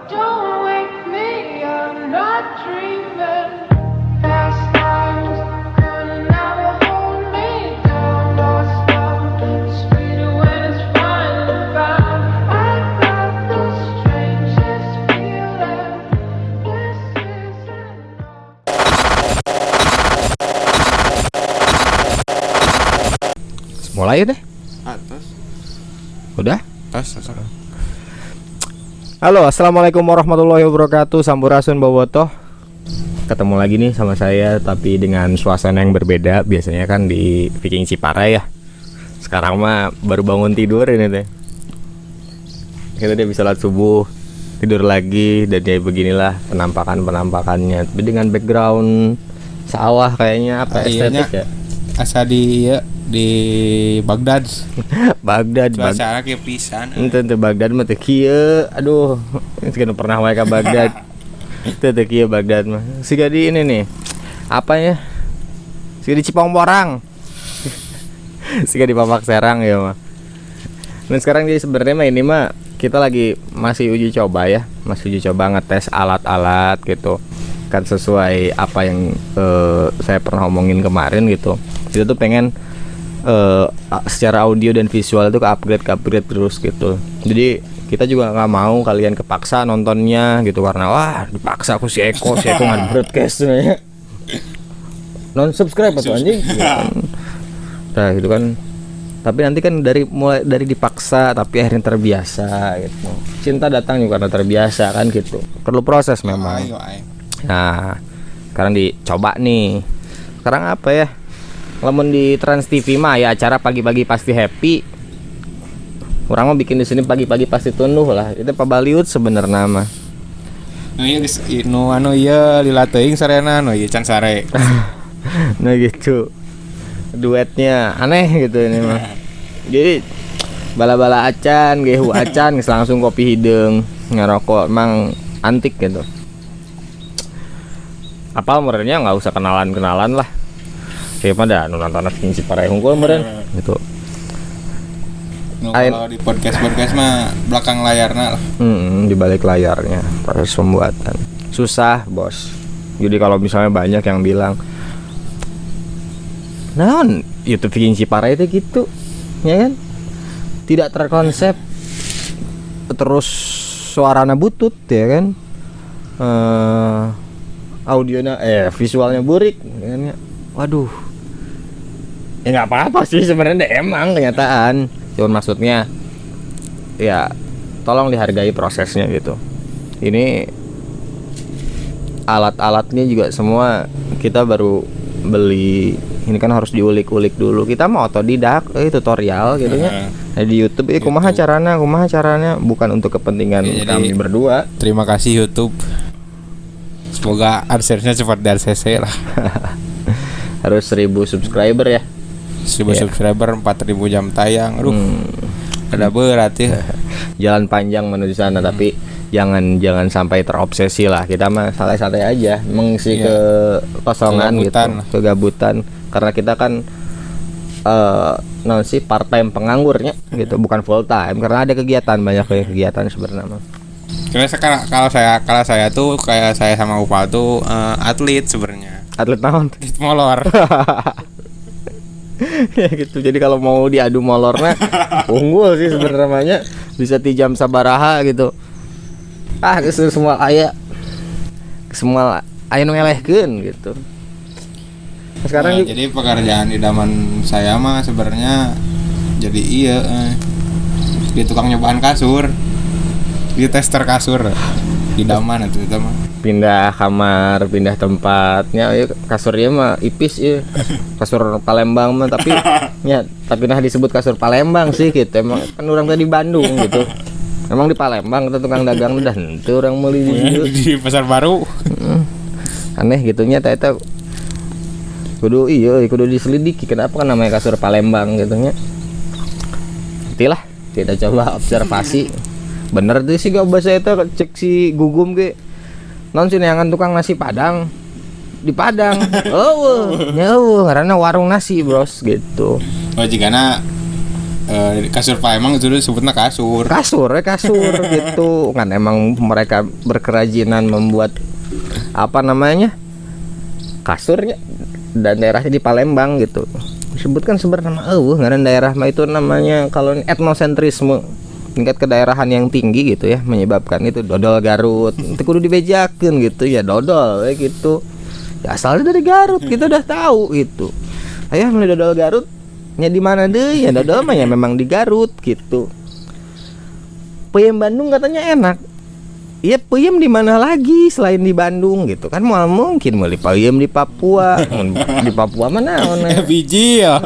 Don't wake me, I'm not dreaming. Past times couldn't ever hold me down. Lost love, sweeter when it's finally found. I got the strangest feeling. This isn't all. Mulai deh. Atas. Udah? Tas. Halo, assalamualaikum warahmatullahi wabarakatuh. Sampurasun bobotoh. Ketemu lagi nih sama saya, tapi dengan suasana yang berbeda. Biasanya kan di Viking Ciparai ya. Sekarang mah baru bangun tidur ini teh. Kita dia bisa sholat subuh, tidur lagi, dan ya beginilah penampakannya. Tapi dengan background sawah kayaknya apa estetik ya? Asa di Baghdad. Baghdad. Cuaca kayak pisan. Ente Baghdad mah teu kieu. Aduh, itu pernah wae ka Baghdad. Teu kieu Baghdad mah. Siga di ini nih. Apa ya? Siga di Cipong Borang. Siga di Papak Serang ya mah. Dan sekarang jadi sebenarnya mah ini mah kita lagi masih uji coba ya. Masih uji coba ngetes alat-alat gitu. Kan sesuai apa yang saya pernah omongin kemarin gitu. Kita tuh pengen secara audio dan visual itu ke-upgrade terus gitu. Jadi kita juga nggak mau kalian kepaksa nontonnya gitu karena wah dipaksa aku si Eko nggak broadcast ya. Non subscribe atau anjing gitu kan. Nah gitu kan. Tapi nanti kan mulai dari dipaksa tapi akhirnya terbiasa gitu. Cinta datang juga karena terbiasa kan gitu. Perlu proses memang. Nah sekarang dicoba nih. Sekarang apa ya? Lamun di Trans TV mah ya acara pagi-pagi pasti happy. Orang mah bikin di sini pagi-pagi pasti tunduh lah. Itu pabaliut sebenarnya mah. Nu ieu geus nu anu ieu lila teuing sarena nu ieu can sare. Nah gitu. Duetnya aneh gitu ini mah. Jadi bala-bala acan, gehu acan geus langsung kopi hideung, ngerokok emang antik gitu. Apa merenya nggak usah kenalan lah. Siapa dah nonton Viking Ciparai unggul meren gitu. Kalau di podcast mah belakang layarnya lah. Di balik layarnya proses pembuatan susah bos. Jadi kalau misalnya banyak yang bilang non YouTube Viking Ciparai itu gitu ya kan, tidak terkonsep, terus suaranya butut ya kan, audionya visualnya burik ya kan, waduh ya nggak apa-apa sih sebenarnya emang kenyataan, cuman maksudnya ya tolong dihargai prosesnya gitu. Ini alat-alatnya juga semua kita baru beli, ini kan harus diulik-ulik dulu. Kita mau otodidak, tutorial gitu ya. Nah, di YouTube kumaha caranya, bukan untuk kepentingan kami berdua. Terima kasih YouTube. Semoga AdSense-nya cepat dari CC lah. Harus 1000 subscriber ya. 1000 subscriber, 4000 jam tayang. Aduh. Ada berat ya. Jalan panjang menuju sana, tapi jangan sampai terobsesi lah. Kita mah santai-santai aja, mengisi kekosongan gitu, kegabutan. Karena kita kan part time penganggurnya gitu, bukan full time. Karena ada kegiatan, banyak kegiatan sebenarnya. Karena sekarang kalau saya tuh kayak saya sama Upal tuh atlet sebenarnya. Atlet naon? Atlet molor. Ya gitu. Jadi kalau mau diadu molornya unggul sih sebenarnya, bisa 3 jam sabaraha gitu. Semua aya ngelehkeun gitu. Sekarang jadi pekerjaan idaman saya mah sebenarnya jadi di tukang nyobaan kasur, di tester kasur idaman itu mah. Pindah kamar, pindah tempatnya, kasurnya mah ipis ya. Kasur Palembang mah tapi nah disebut kasur Palembang sih gitu. Emang kan orang tadi Bandung gitu. Emang di Palembang kita tukang dagang udah itu orang meuli di Pasar Baru. Aneh gitunya eta kudu diselidiki kenapa kan namanya kasur Palembang gitu nya. Nantilah kita coba observasi. Bener tuh sih gak bahasa eta cek si Gugum ge. Non sih neangan tukang nasi Padang di Padang. Nyawa karena warung nasi bros gitu. Oh jigana kasur Palembang itu disebutnya kasur. kasur gitu kan, emang mereka berkerajinan membuat apa namanya kasurnya, dan daerahnya di Palembang gitu disebutkan sebenarnya ngaran daerah mah itu namanya kalau etnosentrisme, tingkat kedaerahan yang tinggi gitu ya, menyebabkan itu dodol Garut itu kudu dibejakeun gitu ya, dodol gitu ya, asalnya dari Garut kita udah tahu gitu. Ayo beli dodol Garut nya di mana deh ya, dodol mah ya memang di Garut gitu. Peyem Bandung katanya enak. Iya, peyem di mana lagi selain di Bandung gitu kan? Mau mungkin beli peyem di Papua. Di Papua mana? Biji ya.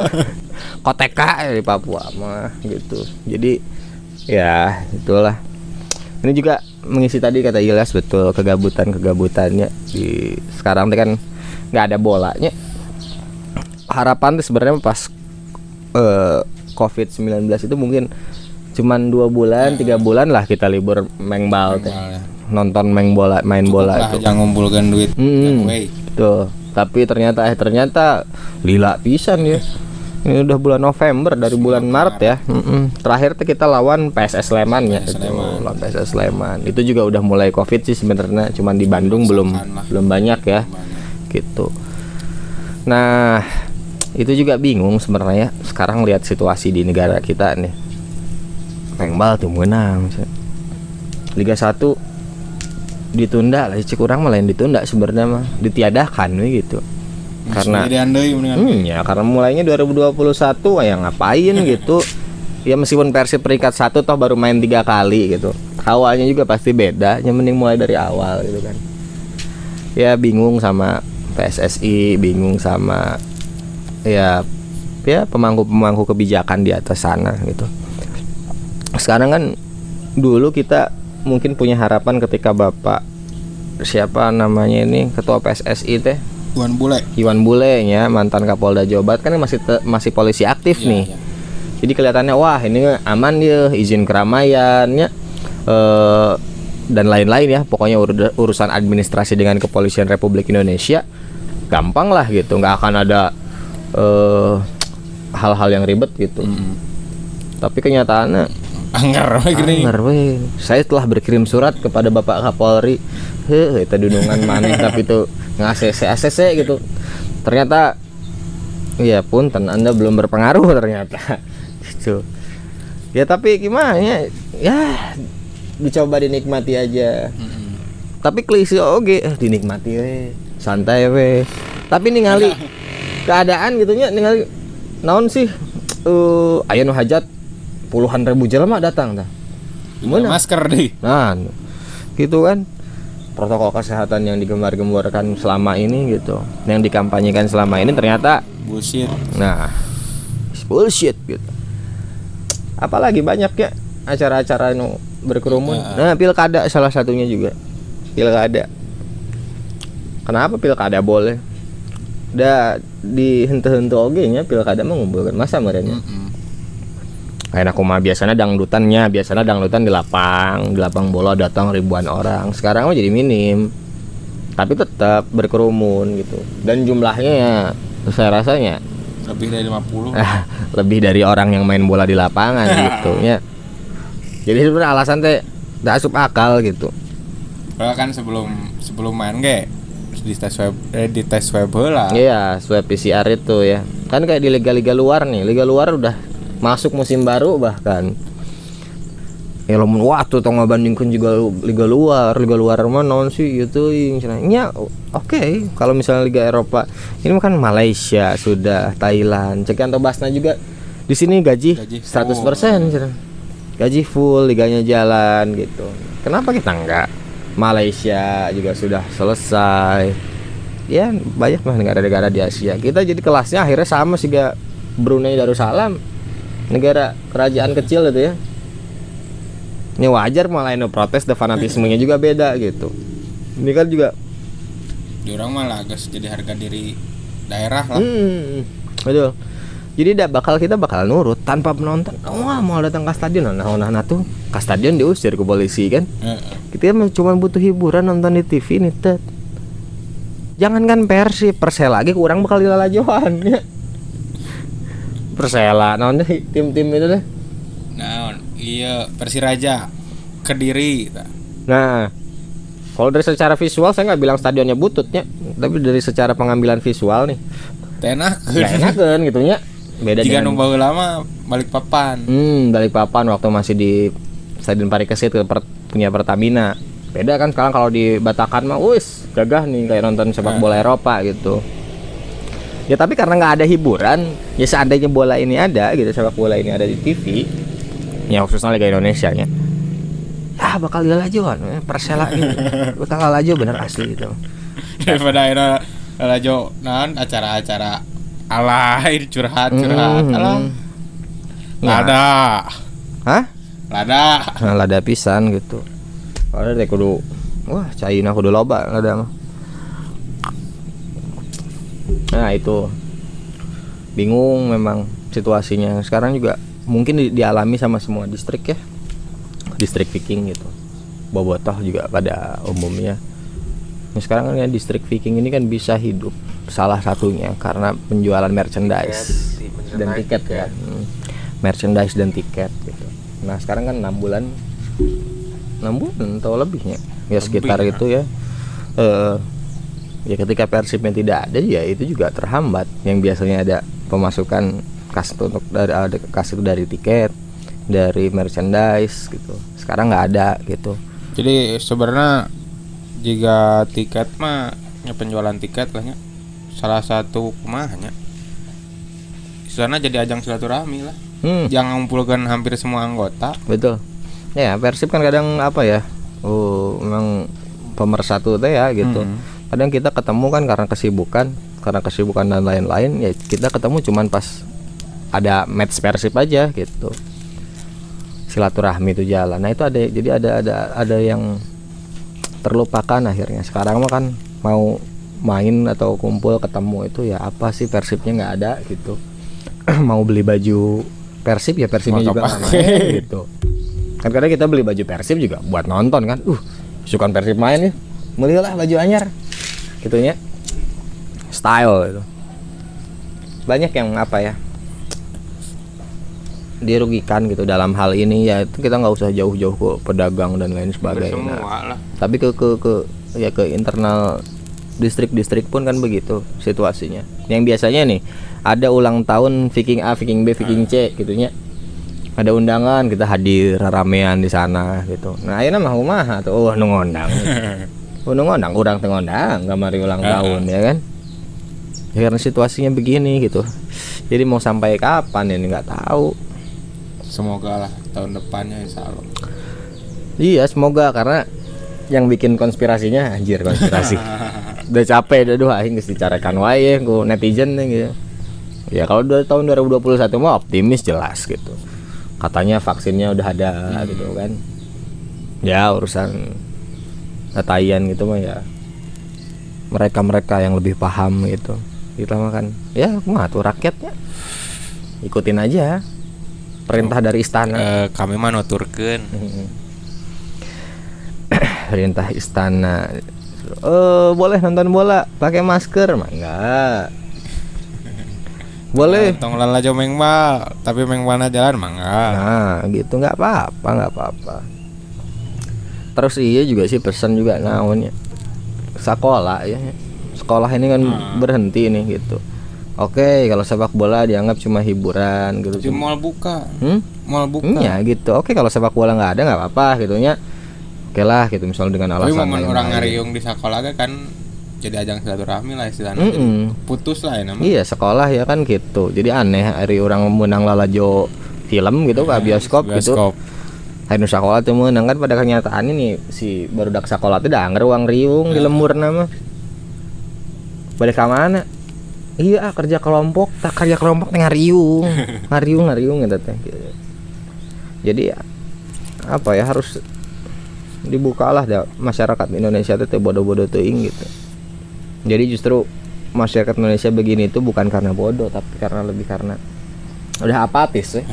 Koteka di Papua mah gitu. Jadi ya itulah. Ini juga mengisi tadi kata Ilyas, betul, kegabutannya di sekarang kan nggak ada bolanya. Harapan tuh sebenarnya pas COVID-19 itu mungkin cuman 2 bulan 3 bulan lah kita libur mengbal teh. Nonton main bola itu jangan ngumpulkan duit tuh. Tapi ternyata lila pisan ya. Ini udah bulan November, dari bulan Maret ya. Terakhir tuh kita lawan PSS Sleman ya, lawan PSS Sleman. Itu juga udah mulai Covid sih sebenarnya, cuman di Bandung belum banyak ya. Gitu. Nah, itu juga bingung sebenarnya sekarang lihat situasi di negara kita nih. Pengbal tuh menang. Liga 1 ditunda lah, cek urang malah yang ditunda sebenarnya mah, ditiadakan we gitu. Karena karena mulainya 2021 ya ngapain gitu. Ya meskipun Persib peringkat 1 toh baru main 3 kali gitu. Awalnya juga pasti beda, yang mending mulai dari awal gitu kan. Ya bingung sama PSSI, bingung sama ya pemangku kebijakan di atas sana gitu. Sekarang kan dulu kita mungkin punya harapan ketika Bapak siapa namanya ini ketua PSSI teh Iwan Bule ya, mantan Kapolda Jawa Barat kan masih polisi aktif nih. Jadi kelihatannya wah ini aman ya, izin keramaiannya dan lain-lain ya, pokoknya urusan administrasi dengan Kepolisian Republik Indonesia gampang lah gitu, nggak akan ada hal-hal yang ribet gitu. Tapi kenyataannya anggar we. Saya telah berkirim surat kepada Bapak Kapolri. Itu dudungan maneh tapi itu nge-ACC gitu. Ternyata ya punten Anda belum berpengaruh ternyata. Gitu. Ya tapi gimana ya dicoba dinikmati aja. Tapi klise oge dinikmati we, santai we. Tapi ningali keadaan gitunya, ningali naon sih aya nu hajat puluhan ribu jelema datang tah. Gimana? Masker deh. Nah, gitu kan. Protokol kesehatan yang digembar-gemborkan selama ini gitu, yang dikampanyekan selama ini ternyata bullshit. Nah, bullshit gitu. Apalagi banyak ya acara-acara nu berkerumun. Nah, pilkada salah satunya juga. Pilkada. Kenapa pilkada boleh? Da di hente-hente oge nya pilkada mah ngumpulkeun masa meureunnya. Kayak aku mah biasanya dangdutan di lapang bola datang ribuan orang. Sekarang mah jadi minim. Tapi tetap berkerumun gitu. Dan jumlahnya ya saya rasanya lebih dari 50. Lebih dari orang yang main bola di lapangan gitu ya. Jadi sebenarnya alasan teh tak asup akal gitu. Padahal kan sebelum main ge di tes swab heula. Iya, swab PCR itu ya. Kan kayak di liga-liga luar nih. Liga luar udah masuk musim baru bahkan. Ya lamun waktu tong ngabandingkeun juga liga luar mah naon sih gitu nya. Oke, kalau misalnya liga Eropa ini kan Malaysia sudah, Thailand, cek anto basna juga di sini gaji 100% cenah. Gaji full, liganya jalan gitu. Kenapa kita enggak? Malaysia juga sudah selesai. Ya banyak mah negara-negara di Asia. Kita jadi kelasnya akhirnya sama sih gak Brunei Darussalam. Negara kerajaan kecil itu ya. Ini wajar malah ini protes, dan fanatismenya juga beda gitu. Ini kan juga di orang malah agak jadi harga diri daerah lah. Betul. Jadi kita bakal nurut tanpa penonton. Wah, mau datang ke stadion, nah tuh ke stadion diusir ke polisi kan. Kita cuma butuh hiburan, nonton di TV nih tet. Jangankan Persib, Persela lagi kurang bakal dilalajoan ya. Persela, naon deh tim-tim itu deh. Nah, iya Persiraja, Kediri. Nah, kalau dari secara visual saya nggak bilang stadionnya bututnya, tapi dari secara pengambilan visual nih, Tenak. nggak enakan gitunya. Beda Jika dengan nu baheula mah Balikpapan. Balikpapan waktu masih di Stadion Parikesit punya Pertamina. Beda kan sekarang kalau di Batakan mah, wis gagah nih kayak nonton sepak bola Eropa gitu. Ya tapi karena nggak ada hiburan, ya seandainya bola ini ada gitu, sepak bola ini ada di TV, ya khususnya Liga Indonesia nya, ya bakal lalajoan, Persela gitu, bakal lalajo bener asli gitu. Daripada era lajo naon acara-acara alay curhat alah. Lada. Hah? Lada. Nah, lada pisan gitu. Kalau teh kudu, wah caina kudu loba lada mah. Nah itu bingung memang situasinya sekarang juga mungkin dialami sama semua distrik ya, distrik Viking gitu, Bobotoh juga pada umumnya. Nah, sekarang kan ya, distrik Viking ini kan bisa hidup salah satunya karena penjualan merchandise dan tiket ya. Merchandise dan tiket gitu. Nah sekarang kan 6 bulan atau lebihnya ya sekitar Lebih, itu ya. Ya ketika Persibnya tidak ada ya itu juga terhambat. Yang biasanya ada pemasukan kas untuk ada kas itu dari tiket, dari merchandise gitu. Sekarang nggak ada gitu. Jadi sebenarnya jika tiket mah ya penjualan tiket lah nya salah satu kumahanya. Sana jadi ajang silaturahmi lah. Yang mengumpulkan hampir semua anggota. Betul. Ya Persib kan kadang apa ya? Memang pemersatu teh ya gitu. Kadang kita ketemu kan karena kesibukan dan lain-lain ya kita ketemu cuman pas ada match Persib aja gitu. Silaturahmi itu jalan. Nah itu ada yang terlupakan akhirnya. Sekarang mah kan mau main atau kumpul ketemu itu ya apa sih Persibnya nggak ada gitu. Mau beli baju Persib ya Persibnya juga nggak main gitu. Kan kadang kita beli baju Persib juga buat nonton kan. Suka Persib main nih, belilah baju anyar. Gitunya. Style itu. Banyak yang apa ya? Dirugikan gitu dalam hal ini ya itu kita nggak usah jauh-jauh ke pedagang dan lain sebagainya. Tapi ke internal distrik-distrik pun kan begitu situasinya. Yang biasanya nih ada ulang tahun Viking A, Viking B, Viking C gitunya. Ada undangan kita hadir ramean di sana gitu. Nah ayeuna mah kumaha tuh nu ngondang. Nu ngondang urang teu ngondang gamari ulang tahun ya kan. Ya, karena situasinya begini gitu. Jadi mau sampai kapan ini nggak tahu. Semoga lah tahun depannya insya Allah. Iya semoga karena yang bikin konspirasinya anjir konspirasi. Udah capek udah aing geus dicarakan wae ku netizen gitu. Ya kalau tahun 2021 mah optimis jelas gitu. Katanya vaksinnya udah ada gitu kan. Ya urusan tatayan gitu mah ya mereka yang lebih paham gitu. Kita mah kan ya mah tuh rakyatnya ikutin aja perintah dari istana. Kami mah nuturkeun. Perintah istana. Boleh nonton bola pakai masker mah enggak. Boleh. Tong lalajo mengbal, tapi mengbalna jalan mah enggak. Nah, gitu enggak apa-apa. Terus iya juga sih pesan juga naonnya. Sekolah ya. Sekolah ini kan berhenti nih gitu. Oke, kalau sepak bola dianggap cuma hiburan gitu. Di mall buka. Mall buka. Ya gitu. Oke, kalau sepak bola nggak ada nggak apa-apa gitunya. Oke lah gitu misalnya dengan Tapi alasan momen lain. orang ngariung di sekolah kan jadi ajang silaturahmi lah istilahnya. Jadi putus lah ya namanya. Iya, sekolah ya kan gitu. Jadi aneh hari orang menang lalajo film gitu ke bioskop gitu. Hari sekolah tuh menang kan pada kenyataan ini si barudak sekolah tuh dah uang riung di lembur nama. Balik ke mana? Iya kerja kelompok tengah ngariung gitu teh. Jadi apa ya harus dibukalah masyarakat Indonesia teh bodoh-bodoh teuing gitu. Jadi justru masyarakat Indonesia begini itu bukan karena bodoh tapi lebih karena udah apatis ya.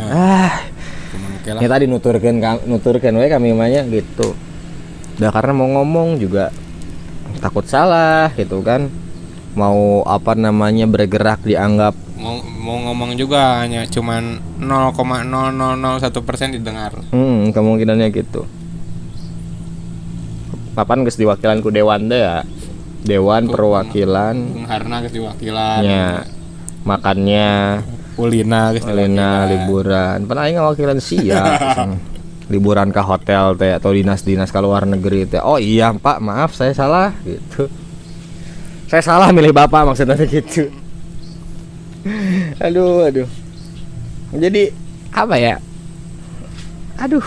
Ya tadi nuturkeun we kami mah gitu. Udah karena mau ngomong juga takut salah gitu kan. mau apa namanya bergerak dianggap mau ngomong juga hanya cuman 0,0001% didengar. Kemungkinannya gitu. Papan geus diwakilan ku dewan teh ya. Dewan perwakilan Harna geus diwakilan. nya makannya Ulina liburan. Pan aing ngawakilan sia. Liburan ke hotel teh atau dinas-dinas ke luar negeri teh. Oh iya, Pak, maaf saya salah gitu. Saya salah milih Bapak maksudnya gitu. Aduh. Jadi apa ya? Aduh,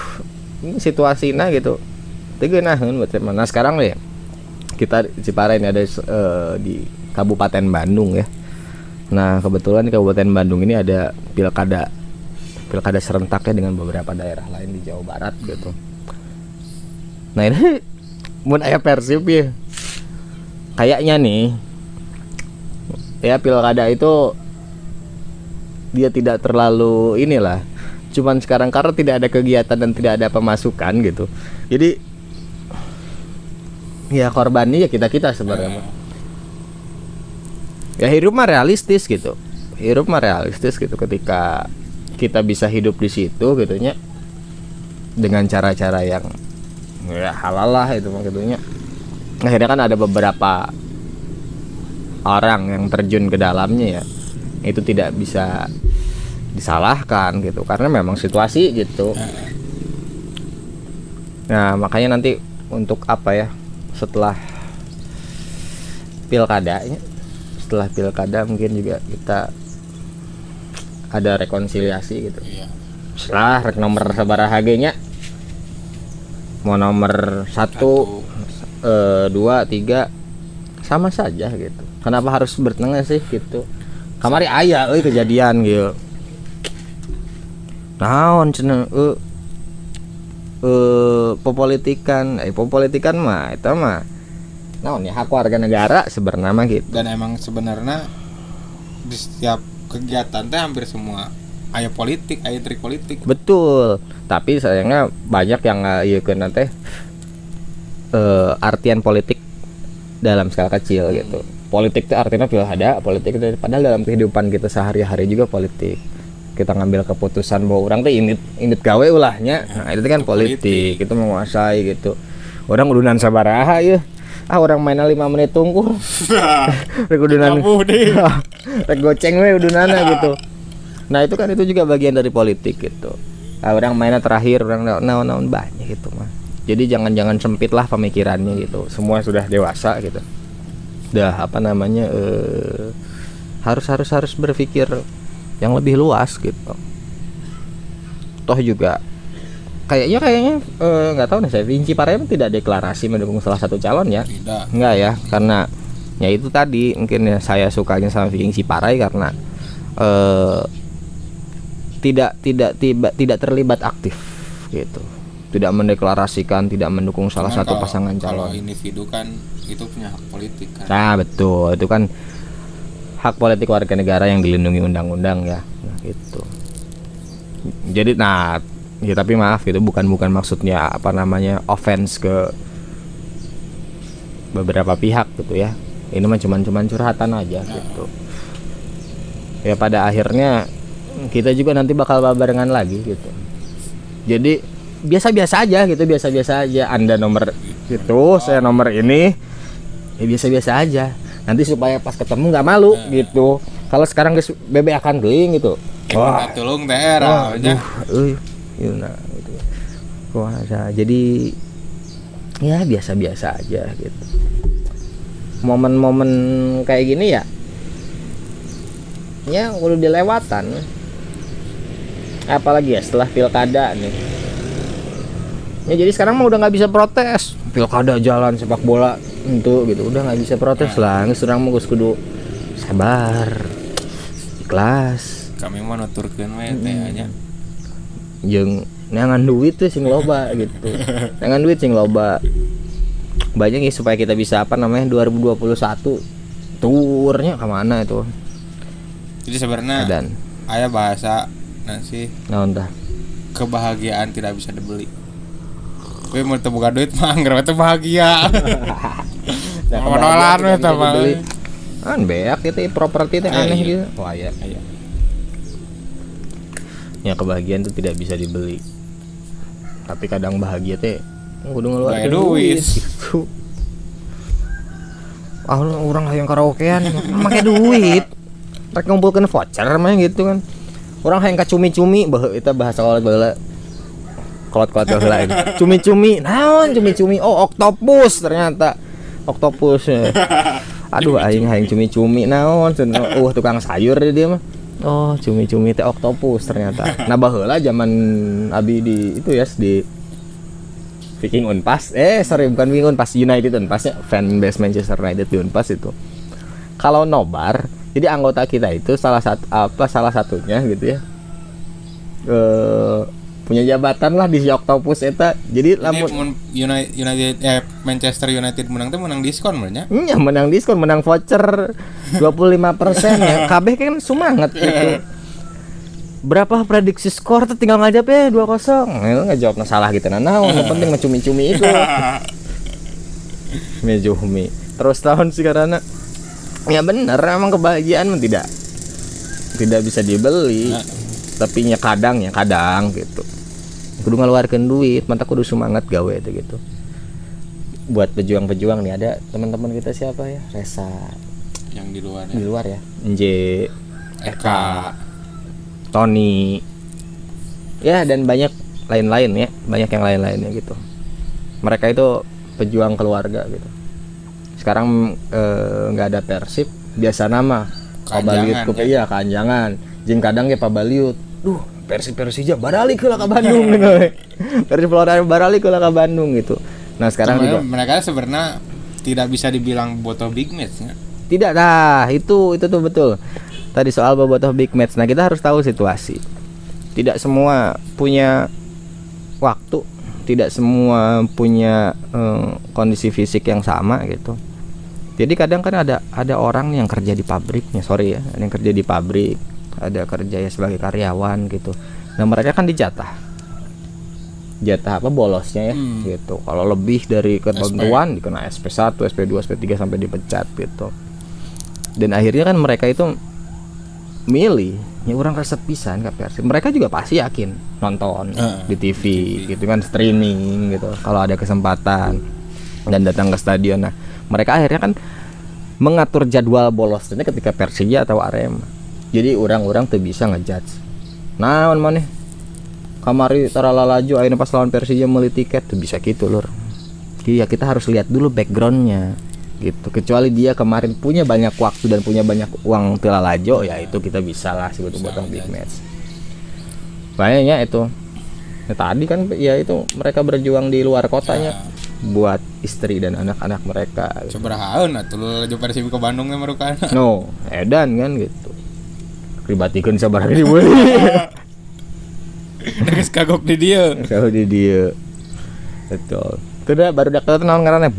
ini situasinya gitu. Teugeunahun buat mana sekarang deh. Kita di Ciparai ini ada di Kabupaten Bandung ya. Nah, kebetulan di Kabupaten Bandung ini ada pilkada serentaknya dengan beberapa daerah lain di Jawa Barat gitu. Nah, ini mun aya persib ya. Kayaknya nih ya pilkada itu dia tidak terlalu inilah. Cuman sekarang karena tidak ada kegiatan dan tidak ada pemasukan gitu. Jadi ya korbannya ya kita sebenarnya. Ya hidup mah realistis gitu. Ketika kita bisa hidup di situ gitu nya dengan cara-cara yang ya halal lah itu maksudnya. Akhirnya kan ada beberapa orang yang terjun ke dalamnya ya. Itu tidak bisa disalahkan gitu karena memang situasi gitu. Nah, makanya nanti untuk apa ya? Setelah pilkada mungkin juga kita ada rekonsiliasi gitu. Iya. Setelah rek nomor sabaraha ge nya mau nomor 1 2 3 sama saja gitu. Kenapa harus bertengah sih gitu? Kamari aya euy kejadian gitu. Naon cenah popolitikan mah eta mah naon ya hak warga negara sebenarnya mah gitu. Dan emang sebenarnya di setiap kegiatan teh hampir semua aya politik, aya trik politik. Betul. Tapi sayangnya banyak yang ieukeun teh artian politik dalam skala kecil gitu. Politik itu artinya pilkada, politik itu padahal dalam kehidupan kita sehari-hari juga politik. Kita ngambil keputusan bahwa orang teh indit gawe ulahnya. Nah, itu kan politik, itu menguasai gitu. Orang udunan sabaraha ya. Orang mainnya 5 menit tunggu. Rek udunan. Rek goceng we udunana gitu. Nah, itu kan itu juga bagian dari politik gitu. Orang mainnya terakhir, orang naon-naon banyak gitu mah. Jadi jangan sempit lah pemikirannya gitu. Semua sudah dewasa gitu. Udah apa namanya harus berpikir yang lebih luas gitu. Toh juga kayaknya nggak tahu nih, saya Ciparai tidak deklarasi mendukung salah satu calon ya. Enggak ya, karena ya itu tadi mungkin ya saya sukanya sama Viking Ciparai karena tidak terlibat aktif gitu. Tidak mendeklarasikan, tidak mendukung salah satu pasangan calon. Kalau individu kan itu punya hak politik kan. Nah, betul. Itu kan hak politik warga negara yang dilindungi undang-undang ya. Nah, gitu. Jadi ya tapi maaf gitu, bukan maksudnya apa namanya offense ke beberapa pihak gitu ya. Ini mah cuman curhatan aja gitu. Ya pada akhirnya kita juga nanti bakal barengan lagi gitu. Jadi biasa-biasa aja gitu, biasa-biasa aja. Anda nomor itu, saya nomor ini. Ya biasa-biasa aja. Nanti supaya pas ketemu nggak malu gitu. Kalau sekarang guys bebe akan geuing gitu. Wah, tolong daerah aja. Nah, gitu. Wah, jadi ya biasa-biasa aja gitu. Momen-momen kayak gini ya udah dilewatan. Apalagi ya setelah pilkada nih. Ya jadi sekarang mah udah nggak bisa protes. Pilkada jalan sepak bola itu gitu, udah nggak bisa protes lah. Nggak serang mau kudu sabar, ikhlas. Kami mau nuturkeun we teh nya. Jeung neangan duit tuh sing loba gitu. Neangan duit sing loba. Banyak ya supaya kita bisa 2021 turnya kemana itu. Jadi sebenarnya aya bahasa sih. Naon tah? Kebahagiaan tidak bisa dibeli. Gue mau buka duit mah anggar teh bahagia. Monolan we tah mah. Kan beak itu properti teh aneh gitu. Wah ya. Iya. Ya kebahagiaan tuh tidak bisa dibeli. Tapi kadang bahagia teh kudu ngeluarin Bayar duit. gitu. Orang yang karaokean make duit. Rek ngumpulkeun voucher mah gitu kan. Orang hayang ka cumi-cumi eta bahasa kolot baheula. Kolot-kolot baheula ini. Cumi-cumi. Naon cumi-cumi? Oh, oktopus ternyata. Oktopus. Aduh aing hayang cumi-cumi naon? Tukang sayur dia mah. Oh, cumi-cumi teh oktopus ternyata. Nah baheula zaman abi di itu ya di Viking Unpas. Bukan Viking Unpas, United Unpas ya, fan base Manchester United di Unpas itu. Kalau nobar, jadi anggota kita itu salah satunya gitu ya. Punya jabatan lah di si Octopus eta. Jadi lamun Manchester United menang tuh menang diskon benernya. Iya, menang diskon, menang voucher 25% ya. Kabeh kan semangat gitu. Berapa prediksi skor tuh tinggal ngajap ya 2-0. Nggak jawab salah gitu. Nah, yang penting cumi-cumi itu. Mejuhmi. Terus tahun sekarang ya bener emang kebahagiaan tidak bisa dibeli. Tapi kadang gitu. Kudu ngeluarkan duit, mantap kudu semangat gawe itu gitu. Buat pejuang-pejuang nih ada teman-teman kita siapa ya? Resa. Yang di luar ya. Di luar ya. Eka. Tony, ya dan banyak lain-lain ya, banyak yang lain-lainnya gitu. Mereka itu pejuang keluarga gitu. Sekarang nggak ada Persib, biasa nama Pabaliut, iya Kanjangan. Jeng kadang ya Pabaliut. Persija baralik heula ka Bandung gitu. Persib Florida baralik heula ka Bandung gitu. Nah sekarang juga mereka sebenarnya tidak bisa dibilang botoh big match ya. Tidak, itu tuh betul. Tadi soal bobotoh big match. Nah, kita harus tahu situasi. Tidak semua punya waktu, tidak semua punya kondisi fisik yang sama gitu. Jadi kadang kan ada orang yang kerja di pabriknya, ada yang kerja di pabrik, ada kerja ya sebagai karyawan gitu. Nah, mereka kan jatah apa bolosnya ya gitu. Kalau lebih dari ketentuan dikena SP1, SP2, SP3 sampai dipecat gitu. Dan akhirnya kan mereka itu milih ya orang resep pisan ke Persib. Mereka juga pasti yakin nonton di TV gitu kan, streaming gitu kalau ada kesempatan dan datang ke stadion. Nah, mereka akhirnya kan mengatur jadwal bolosnya ketika Persija atau Arema. Jadi orang-orang tuh bisa ngejudge. Naon maneh kamari taralalaju ayeuna pas lawan Persija meuli tiket tuh bisa gitu lur. Iya, kita harus lihat dulu backgroundnya gitu. Kecuali dia kemarin punya banyak waktu dan punya banyak uang telalajo, ya itu kita bisa lah sebut botoh big match. Kayaknya itu tadi kan ya itu mereka berjuang di luar kotanya buat istri dan anak-anak mereka gitu. Sabarahaeun atuh laju Persib ke Bandung mah marukana. No, edan kan gitu. Ribatikeun sabaraha dibeuli. Geus kagok di dieu. Betul. Itu dah baru dak naon ngaranna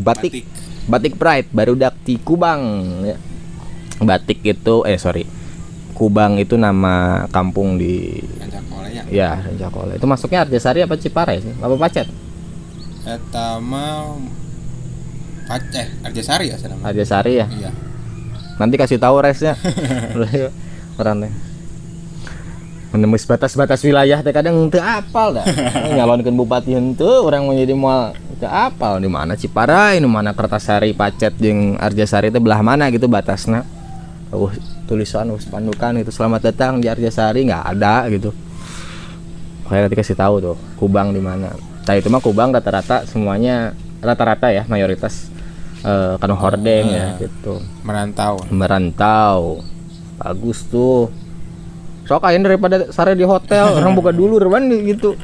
Batik Pride barudak di Kubang ya. Batik itu Kubang itu nama kampung di Rancakolea ya. Ya, Rancakolea. Itu masuknya Arjasari apa Cipare sih? Apa Pacet? Eta mah Arjasari ya sana. Arjasari ya? Iya. Nanti kasih tahu resnya. Orang teh. Menembus batas-batas wilayah teh kadang teu apal dah. Nyalonkeun bupati henteu urang menjadi moal teu apal di mana Ciparai, di mana Kertasari, Pacet jeung Arjasari teh belah mana gitu batasna. Tulisan pandukan itu selamat datang di Arjasari enggak ada gitu. Kayak nanti kasih tahu tuh Kubang di mana. Nah itu mah Kubang rata-rata semuanya ya mayoritas kanu hordeng ya gitu. Merantau. Bagus tuh. Sok ayeuna daripada sare di hotel, orang buka dulu reban gitu.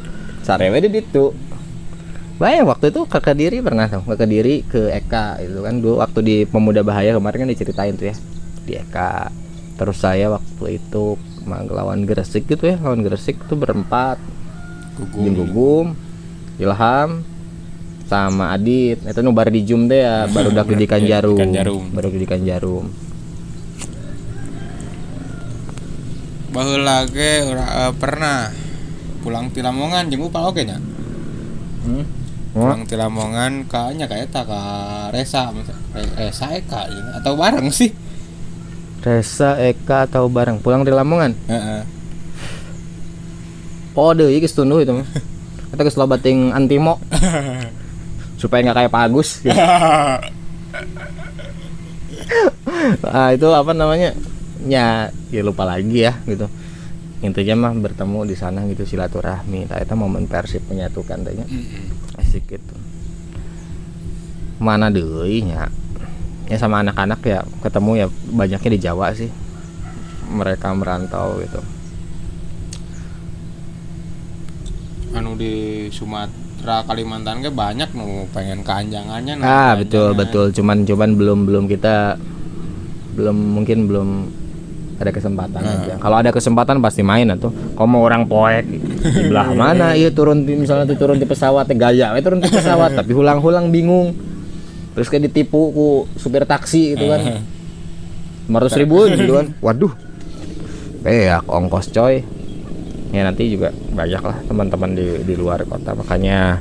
Sare we di ditu. Banyak waktu itu ke Kediri pernah tuh, ke Kediri ke Eka itu kan dulu waktu di Pemuda Bahaya kemarin kan diceritain tuh ya. Di Eka. Terus saya waktu itu lawan Gresik gitu ya, lawan Gresik tuh berempat. Gugum, Ilham sama Adit. Itu nu bar di Jum teh ya, baru dak di Kanjarum. Baru di Kanjarum. Baheula ge pernah pulang ti Lamongan jeung upal oge nya. Pulang ti Lamongan ka nya ka eta ka Resa Eka atau bareng sih. Resa, Eka atau Barang pulang dari Lamongan. Heeh. Oh deui geus tunduh itu mah. Eta geus loba ting antimo. Supaya enggak kayak Pak Agus. Gitu. Ah itu apa namanya? Ya lupa lagi ya gitu. Intinya mah bertemu di sana gitu silaturahmi. Tah eta momen Persib menyatukan teh nya. Asik gitu. Mana deui nya. Ya sama anak-anak ya ketemu ya banyaknya di Jawa sih. Mereka merantau gitu. Anu di Sumatera, Kalimantan ke banyak nu pengen keanjangannya. Betul. Cuman belum kita mungkin belum ada kesempatan aja. Kalau ada kesempatan pasti main atuh. Kalau mau orang poek di belah mana ieu misalnya turun di pesawat gaya we turun di pesawat tapi hulang-hulang bingung. Terus kayak ditipu ku supir taksi gitu kan. 500 ribuan gitu kan. Waduh. Beak ongkos coy. Ya nanti juga banyak lah teman-teman di luar kota, makanya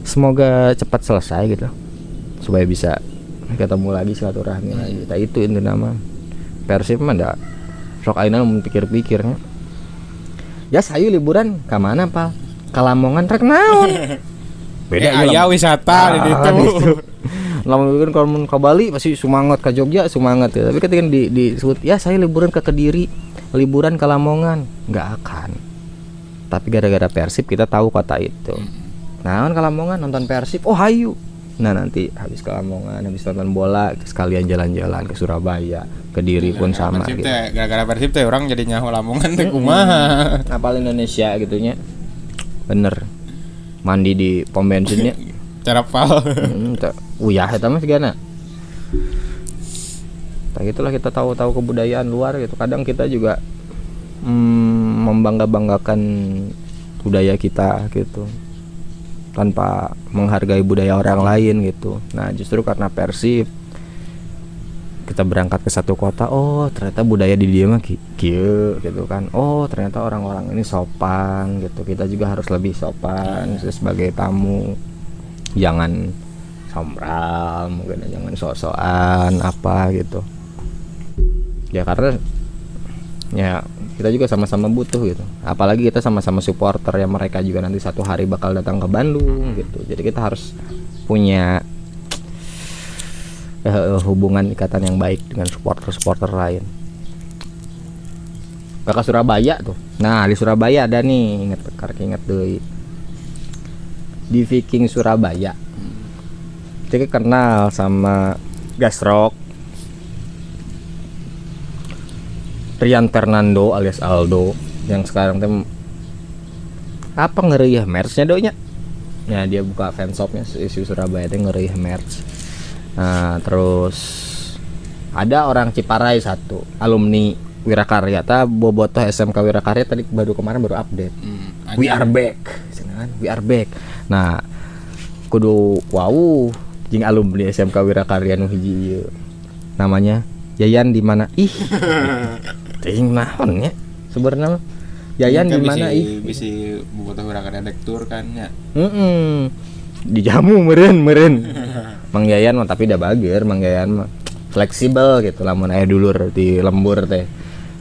semoga cepat selesai gitu supaya bisa ketemu lagi silaturahmi lagi. Nah itu nama Persib mah ndak sok ayeuna mun pikir-pikirnya. Ya sayu liburan ka mana Pal? Ka Lamongan rek naon? Beda aya wisata di ditu. Lamun kalau mun ka Bali pasti semangat, ka Jogja semangat ya. Tapi ketika disebut ya saya liburan ke Kediri, liburan ke Lamongan, nggak akan. Tapi gara-gara Persib kita tahu kota itu. Nah kan ke Lamongan nonton Persib, oh hayu. Nah nanti habis ke Lamongan, habis nonton bola sekalian jalan-jalan ke Surabaya, Kediri pun sama Persib gitu. Gara-gara Persib teh orang jadi nyaho Lamongan teh kumaha. Apal Indonesia gitunya. Bener. Mandi di pom bensinnya. Cara pal. Uyah eta mah sigana. Nah itulah kita tahu kebudayaan luar gitu. Kadang kita juga membangga-banggakan budaya kita gitu tanpa menghargai budaya orang lain gitu. Nah justru karena Persib kita berangkat ke satu kota, oh ternyata budaya di dia mah kieu gitu kan. Oh ternyata orang-orang ini sopan gitu. Kita juga harus lebih sopan sebagai tamu. Jangan sombral, mungkin jangan sok-sokan apa gitu. Ya karena ya kita juga sama-sama butuh gitu. Apalagi kita sama-sama supporter ya, mereka juga nanti satu hari bakal datang ke Bandung gitu. Jadi kita harus punya hubungan ikatan yang baik dengan supporter lain. Kakak Surabaya tuh. Nah di Surabaya ada nih, inget deh. Di Viking Surabaya. Jadi kenal sama Gasrok, Rian Fernando alias Aldo yang sekarang tuh apa ngeriah merch-nya donya. Ya dia buka fanshopnya isu Surabaya teh ngeriah merch. Nah, terus ada orang Ciparai satu, alumni Wirakarya. Ta bobotoh SMK Wirakarya tadi kemarin baru update. We are back. We are back. Nah, kudu wow jeung alumni SMK Wirakarya nu hiji ieu. Namanya Yayan di mana? Ih. Ting naon nya sebenarnya Yayan di mana ih bisi bobotoh Wirakarya lektur kan nya. Dijamu meureun Mang Yayan mah tapi da bager, Mang Yayan mah fleksibel gitu lamun aya dulur di lembur teh.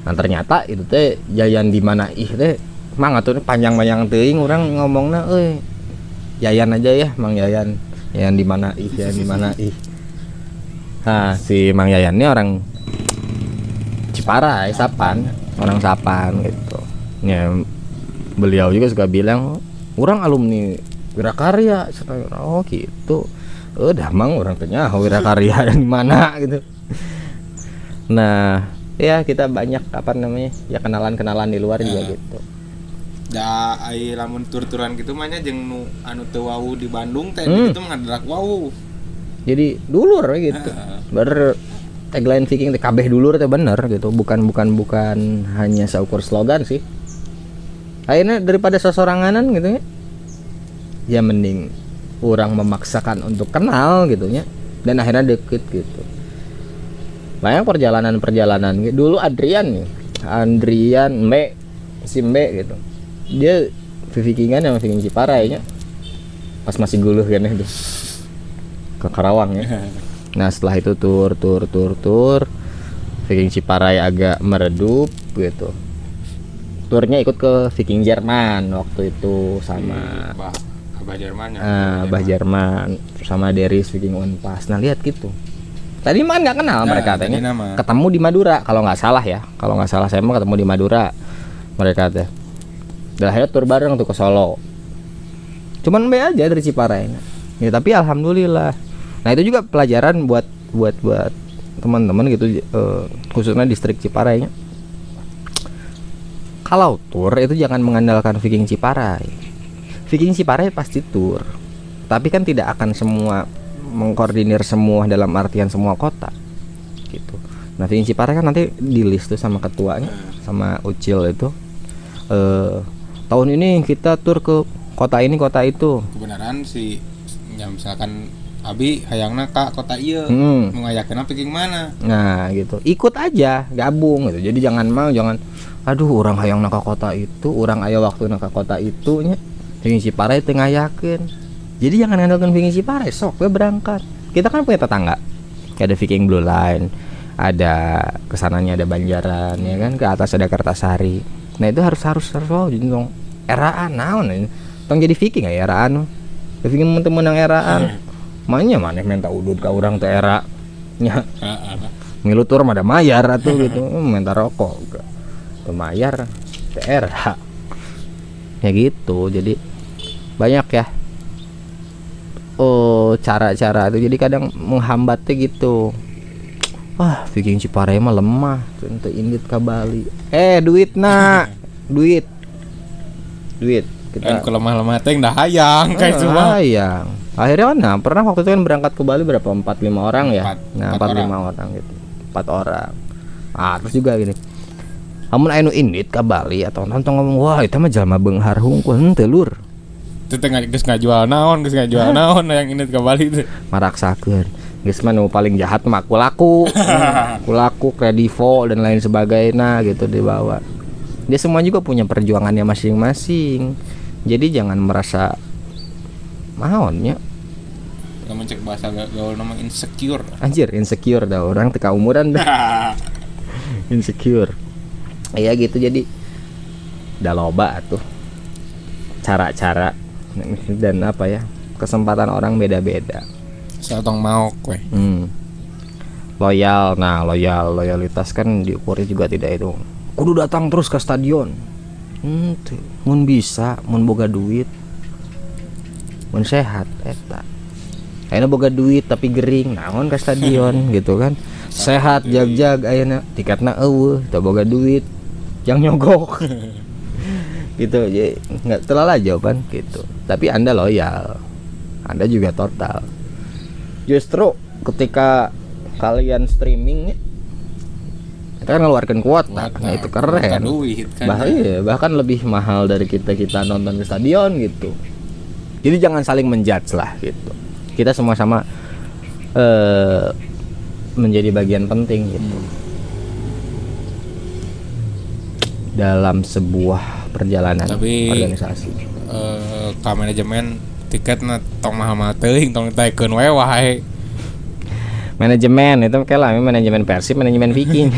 Nah ternyata itu teh Yayan di mana ih teh mang atuh panjang-panjang teuing urang ngomongna euy. Yayan aja ya Mang Yayan. Yayan di mana ih, Yayan di mana ih. Nah si Mang Yayan ini orang Ciparai, Sapan, orang Sapan gitu. Ya beliau juga suka bilang orang alumni Wirakarya. Oh gitu. Udah mang orang tanya Wirakarya di mana gitu. Nah, ya kita banyak apa namanya? Ya kenalan-kenalan di luar juga gitu. Da ai lamun tur-turan gitu mah nya jeung nu anu teu wau di Bandung teh gitu ngadarak wau. Jadi dulur gitu. Bener tagline Viking teh kabeh dulur teh bener gitu. Bukan hanya seukur slogan sih. Akhirnya daripada sosoranganan gitu ya. Ya mending orang memaksakan untuk kenal gitu ya. Dan akhirnya deket gitu. Banyak perjalanan gitu. Dulu Adrian si Mbe gitu. Dia Vikingan sama Viking Ciparai nya. Pas masih guluh kan itu. Ke Karawang ya. Nah setelah itu tur Viking Ciparai agak meredup gitu. Turnya ikut ke Viking Jerman waktu itu sama Abah Jerman ya. Abah Jerman sama Deris Viking Unpas. Nah lihat gitu. Tadi mah nggak kenal mereka tadi tanya. nama. Ketemu di Madura kalau nggak salah ya. Kalau nggak salah saya mah ketemu di Madura mereka teh. Dan akhirnya tur bareng tuh ke Solo. Cuman be aja dari Ciparai. Ya tapi alhamdulillah. Nah itu juga pelajaran buat teman-teman gitu, khususnya distrik Ciparai. Kalau tur itu jangan mengandalkan Viking Ciparai. Viking Ciparai pasti tur, tapi kan tidak akan semua mengkoordinir semua dalam artian semua kota gitu. Nah Viking Ciparai kan nanti di list tuh sama ketuanya, sama Ucil itu, tahun ini kita tur ke kota ini kota itu. Kebenaran sih ya misalkan Abi hayangna ka kota ieu mengayakeun Viking mana. Nah gitu, ikut aja, gabung gitu. Jadi jangan aduh orang hayangna ka kota itu, orang aya waktuna ka kota itu nya. Viking Ciparai teu ngayakeun. Jadi jangan ngandalkeun Viking Ciparai, sok we berangkat. Kita kan punya tetangga. Ada Viking Blue Line, ada kesananya ada Banjaran ya kan, ke atas ada Kertasari. Nah itu harus jadi eraan naon tong jadi Viking ya eraan. Viking temen yang eraan. Mainnya maneh minta udud ka urang teh era nya. Milu tur mah ada mayar atuh gitu. Minta rokok teu mayar teh era. Ya gitu. Jadi banyak ya cara-cara itu, jadi kadang menghambatnya gitu. Wah Viking Ciparai mah lemah teu indit ka Bali. Duit kita kalau lemah-lemah teh dah hayang kayak semua. Hayang. Akhirnya kan pernah waktu itu kan berangkat ke Bali berapa? 4-5 orang ya. 4-5 orang gitu. 4 orang. Terus juga gini. Amun anu indit ka Bali atau nonton ngomong wah itu mah jalma beunghar hungkul henteu lur. Itu teh geus ngajual naon yang indit ka Bali teh. Maraksakeun. Geus mah nu paling jahat mah kulaku. Kulaku, kredivo dan lain sebagainya gitu dibawa. Dia semua juga punya perjuangannya masing-masing. Jadi jangan merasa maonnya. Kamu cek bahasa gaul nama insecure. Anjir, insecure dah orang teka umuran dah. Insecure. Ya gitu, jadi dah loba tuh cara-cara dan apa ya, kesempatan orang beda-beda. Satong mau kowe. Loyalitas kan diukurnya juga tidak itu. Kudu datang terus ke stadion. Mun bisa, mun boga duit, mun sehat eta. Ayeuna boga duit tapi gering, naon ke stadion gitu kan. Sehat jag-jag ayeuna tiketna eueuh, teu boga duit, yang nyogok. Gitu, jadi enggak terlalu jawaban gitu. Tapi Anda loyal. Anda juga total. Justru ketika kalian streaming kita kan ngeluarkan kuota, nah itu keren. Duit, kan bahkan lebih mahal dari kita nonton ke stadion gitu. Jadi jangan saling menjudge lah gitu. Kita sama-sama menjadi bagian penting gitu dalam sebuah perjalanan. Tapi, organisasi. Ka manajemen tiketna tong mahal-mahal teuing tong taekeun we wae. Manajemen itu kayak lah manajemen Persib, manajemen Viking.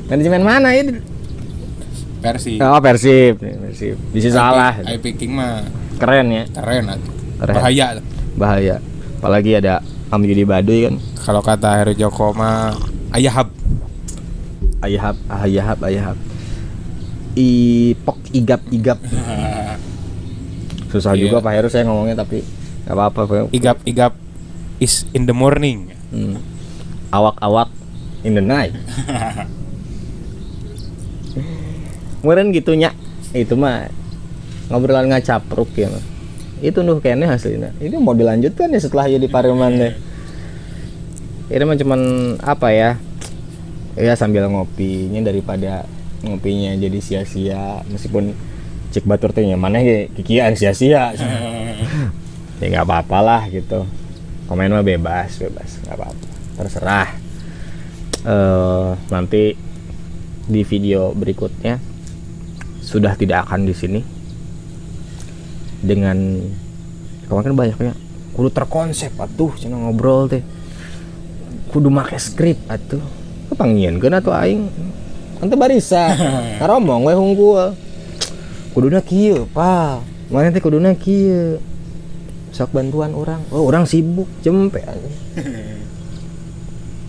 Manajemen mana itu? Persib. Oh Persib. Bisa salah. Ai Viking mah Keren ya. keren atuh. Keren. Bahaya. Apalagi ada Amjudi Baduy kan. Kalau kata Heru Joko mah ayahab. Ayahab. Ipok igap. Susah juga Pak Heru saya ngomongnya tapi enggak apa-apa. Igap is in the morning. Awak in the night. Meureun gitunya. Itu mah ngobrolan ngacapruk ya mah. Itu nuh kene hasilnya. Ini mau dilanjutkan ya setelah jadi Pareman deh. Ini mah cuman apa ya? Ya sambil ngopinya daripada ngopinya jadi sia-sia, meskipun cik batur teh mana ge kikian sia-sia. Ya enggak apa-apalah gitu. Komen mah bebas, enggak apa-apa. Terserah. Nanti di video berikutnya sudah tidak akan di sini. Dengan kemarin banyaknya kudu terkonsep atuh cenah ngobrol teh. kudu make skrip atuh. Kepanggieunkeun atuh aing. Ante barisa. Ngaromong we hungkul. Kuduna kieu, Pak. Mana teh kuduna kieu. Sok bantuan orang. Oh, orang sibuk, cempe anjing.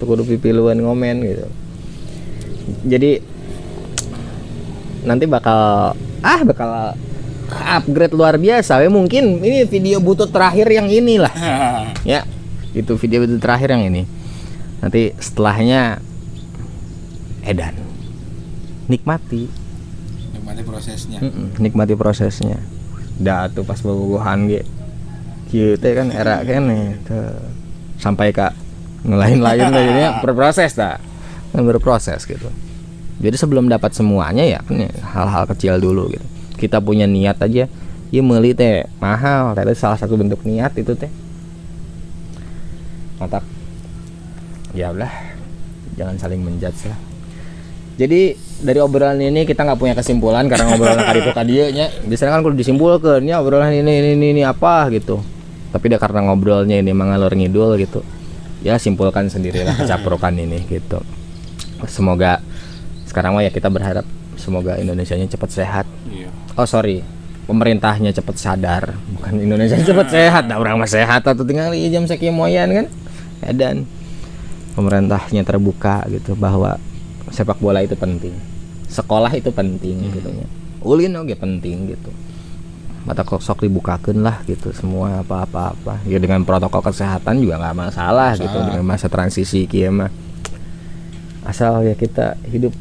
Tuh kudu pipiluan ngomen gitu. Jadi nanti bakal upgrade luar biasa. Mungkin ini video butut terakhir yang inilah. Ya, itu video butut terakhir yang ini. Nanti setelahnya edan. Nikmati prosesnya. Nikmati prosesnya. Da tuh pas bobogohan ge. Kieu teh kan era kene teu sampai ka ngelain-lain jadinya berproses dah. Berproses gitu. Jadi sebelum dapat semuanya ya kan hal-hal kecil dulu gitu. Kita punya niat aja. Ieu meuli teh mahal, teh salah satu bentuk niat itu teh. Mantap. Ya udah. Jangan saling menjudge lah. Jadi dari obrolan ini kita nggak punya kesimpulan karena obrolan kali itu kadinya. Biasanya kan kalau disimpulkan ya obrolan ini apa gitu. Tapi dah karena ngobrolnya ini mengalur ngidul gitu. Ya simpulkan sendirilah kecaprokan ini gitu. Semoga sekarang mah ya kita berharap semoga Indonesianya cepat sehat. Iya. Oh sorry, pemerintahnya cepat sadar, bukan Indonesia cepat sehat. Nah orang mah sehat atau tinggal jam sekian moyan kan. Ya, dan pemerintahnya terbuka gitu bahwa sepak bola itu penting, sekolah itu penting gitu nya. Ulin oge penting gitu. Mata sok dibukakeun lah gitu semua apa-apa. Ya dengan protokol kesehatan juga nggak masalah gitu dengan masa transisi kieu mah. Asal ya kita hidup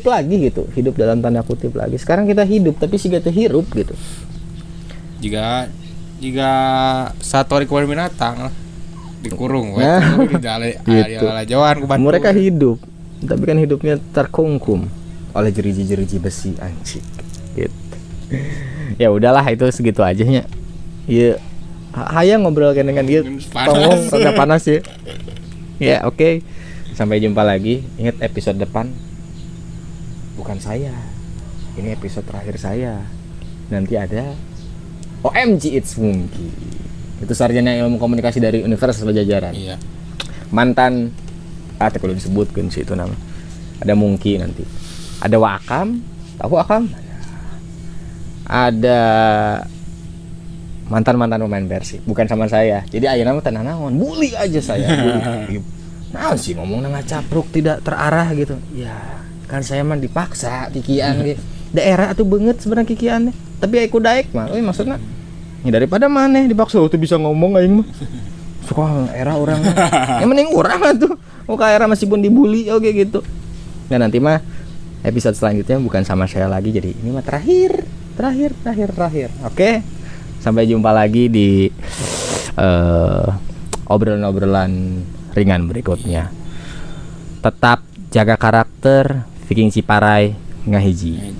lagi gitu, hidup dalam tanda kutip lagi. Sekarang kita hidup tapi siga teu hirup gitu. Jika satori kuari binatang lah dikurung di dalam jauhan ku Bandung. Mereka hidup, tapi kan hidupnya terkungkum oleh jeruji-jeruji besi anjing. Gitu. Ya udahlah itu segitu aja nya. Ieu hayang ngobrol dengan dia tolong rada panas ya. Ya oke. Sampai jumpa lagi. Ingat episode depan bukan saya. Ini episode terakhir saya. Nanti ada OMG It's Mungki. Itu sarjana ilmu komunikasi dari Universitas Pajajaran. Iya. Mantan teh kudu disebutkeun sih itu nama. Ada Mungki nanti. Ada Wakam. Tahu Wakam? Ada mantan pemain Persib, bukan sama saya. Jadi ayeuna mah tenan naon, bully aja saya. Bully. Naon sih ngomong nang capruk tidak terarah gitu. Ya, kan saya mah dipaksa kikian gitu. Daerah atuh beungeut sebenarnya kikiannya. Tapi aku daek mah, maksudna ya daripada maneh dipaksa tuh bisa ngomong aing mah. Suka era orang mah. Yang mending urang atuh. Muka era meskipun dibully oke gitu. Nah nanti mah episode selanjutnya bukan sama saya lagi, jadi ini mah terakhir. Oke. Sampai jumpa lagi di obrolan-obrolan ringan berikutnya. Tetap jaga karakter, Viking Ciparai ngahiji.